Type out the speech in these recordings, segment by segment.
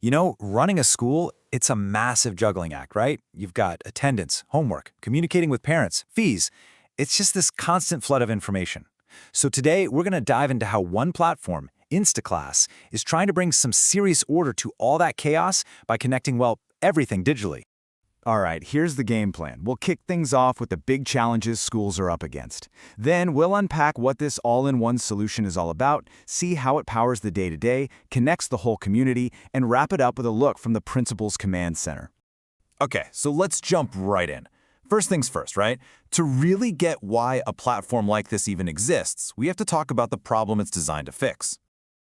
You know, running a school, it's a massive juggling act, right? You've got attendance, homework, communicating with parents, fees. It's just this constant flood of information. So today, we're going to dive into how one platform, InstaClass, is trying to bring some serious order to all that chaos by connecting, well, everything digitally. All right, here's the game plan. We'll kick things off with the big challenges schools are up against. Then we'll unpack what this all-in-one solution is all about, see how it powers the day-to-day, connects the whole community, and wrap it up with a look from the principal's command center. Okay, so let's jump right in. First things first, right? To really get why a platform like this even exists, we have to talk about the problem it's designed to fix.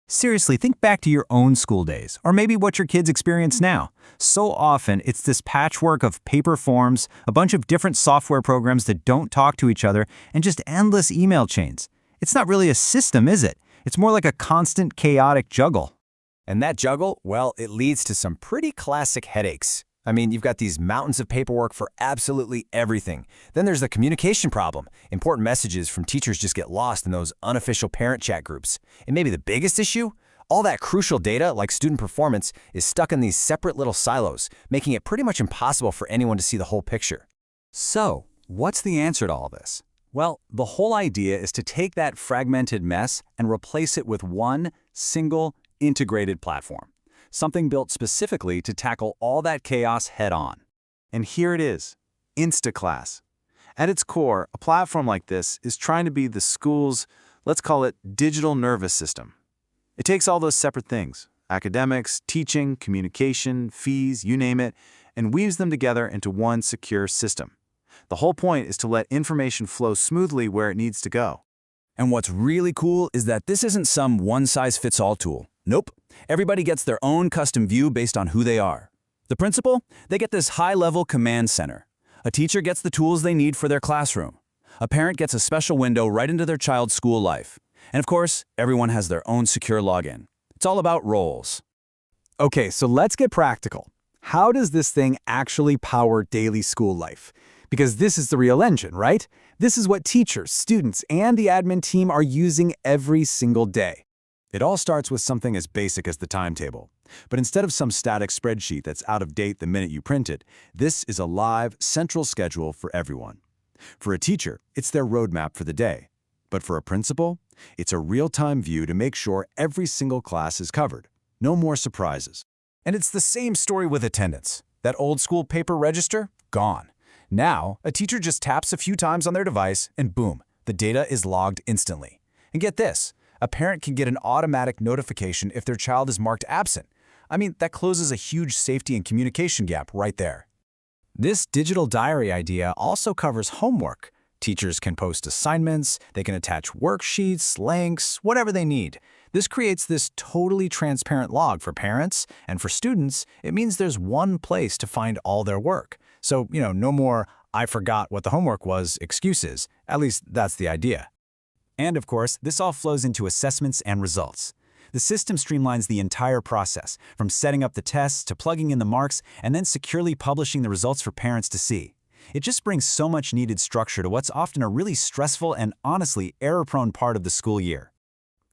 Seriously, think back to your own school days, or maybe what your kids experience now. So often, it's this patchwork of paper forms, a bunch of different software programs that don't talk to each other, and just endless email chains. It's not really a system, is it? It's more like a constant, chaotic juggle. And that juggle, well, it leads to some pretty classic headaches. I mean, you've got these mountains of paperwork for absolutely everything. Then there's the communication problem. Important messages from teachers just get lost in those unofficial parent chat groups. And maybe the biggest issue? All that crucial data, like student performance, is stuck in these separate little silos, making it pretty much impossible for anyone to see the whole picture. So, what's the answer to all this? Well, the whole idea is to take that fragmented mess and replace it with one single integrated platform. Something built specifically to tackle all that chaos head-on. And here it is, InstaClass. At its core, a platform like this is trying to be the school's, let's call it, digital nervous system. It takes all those separate things, academics, teaching, communication, fees, you name it, and weaves them together into one secure system. The whole point is to let information flow smoothly where it needs to go. And what's really cool is that this isn't some one-size-fits-all tool. Nope. Everybody gets their own custom view based on who they are. The principal, they get this high-level command center. A teacher gets the tools they need for their classroom. A parent gets a special window right into their child's school life. And of course, everyone has their own secure login. It's all about roles. Okay, so let's get practical. How does this thing actually power daily school life? Because this is the real engine, right? This is what teachers, students, and the admin team are using every single day. It all starts with something as basic as the timetable. But instead of some static spreadsheet that's out of date the minute you print it, this is a live, central schedule for everyone. For a teacher, it's their roadmap for the day. But for a principal, it's a real-time view to make sure every single class is covered. No more surprises. And it's the same story with attendance. That old-school paper register? Gone. Now, a teacher just taps a few times on their device, and boom, the data is logged instantly. And get this. A parent can get an automatic notification if their child is marked absent. I mean, that closes a huge safety and communication gap right there. This digital diary idea also covers homework. Teachers can post assignments, they can attach worksheets, links, whatever they need. This creates this totally transparent log for parents, and for students, it means there's one place to find all their work. So, no more, "I forgot what the homework was" excuses. At least that's the idea. And of course, this all flows into assessments and results. The system streamlines the entire process, from setting up the tests to plugging in the marks and then securely publishing the results for parents to see. It just brings so much needed structure to what's often a really stressful and honestly error-prone part of the school year.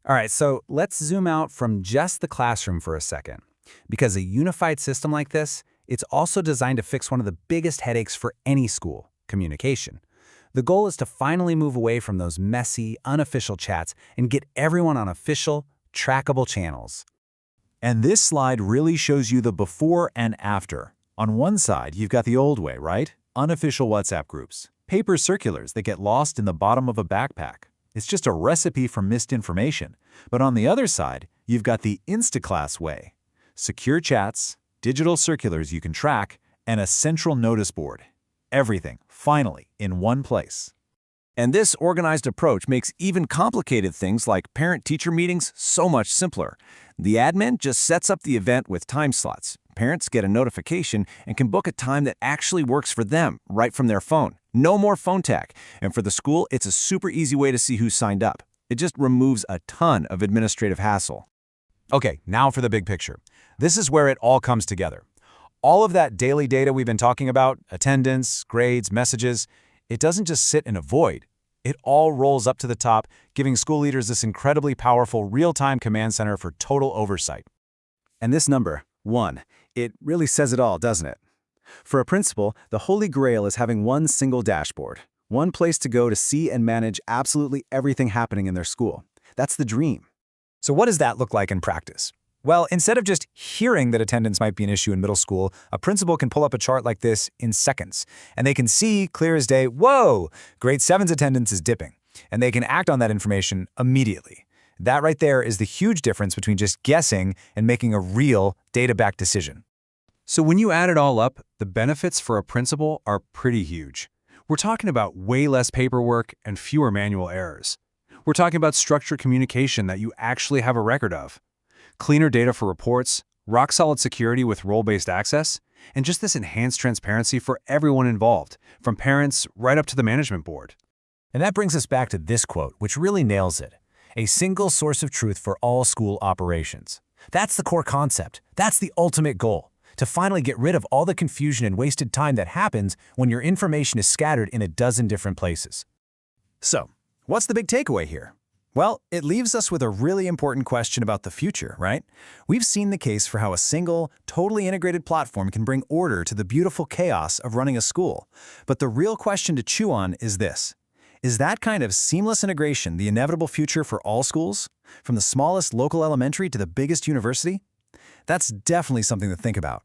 All right, so let's zoom out from just the classroom for a second. Because a unified system like this, it's also designed to fix one of the biggest headaches for any school: communication. The goal is to finally move away from those messy, unofficial chats and get everyone on official, trackable channels. And this slide really shows you the before and after. On one side, you've got the old way, right? Unofficial WhatsApp groups. Paper circulars that get lost in the bottom of a backpack. It's just a recipe for missed information. But on the other side, you've got the InstaClass way. Secure chats, digital circulars you can track, and a central notice board. Everything, finally, in one place. And this organized approach makes even complicated things like parent-teacher meetings so much simpler. The admin just sets up the event with time slots. Parents get a notification and can book a time that actually works for them right from their phone. No more phone tag. And for the school, it's a super easy way to see who signed up. It just removes a ton of administrative hassle. Okay, now for the big picture. This is where it all comes together. All of that daily data we've been talking about, attendance, grades, messages, it doesn't just sit in a void. It all rolls up to the top, giving school leaders this incredibly powerful real-time command center for total oversight. And this number, 1. It really says it all, doesn't it? For a principal, the holy grail is having one single dashboard, one place to go to see and manage absolutely everything happening in their school. That's the dream. So what does that look like in practice? Well, instead of just hearing that attendance might be an issue in middle school, a principal can pull up a chart like this in seconds, and they can see clear as day, whoa, grade 7's attendance is dipping, and they can act on that information immediately. That right there is the huge difference between just guessing and making a real data-backed decision. So when you add it all up, the benefits for a principal are pretty huge. We're talking about way less paperwork and fewer manual errors. We're talking about structured communication that you actually have a record of, cleaner data for reports, rock-solid security with role-based access, and just this enhanced transparency for everyone involved, from parents right up to the management board. And that brings us back to this quote, which really nails it. A single source of truth for all school operations. That's the core concept. That's the ultimate goal. To finally get rid of all the confusion and wasted time that happens when your information is scattered in a dozen different places. So, what's the big takeaway here? Well, it leaves us with a really important question about the future, right? We've seen the case for how a single, totally integrated platform can bring order to the beautiful chaos of running a school. But the real question to chew on is this. Is that kind of seamless integration the inevitable future for all schools? From the smallest local elementary to the biggest university? That's definitely something to think about.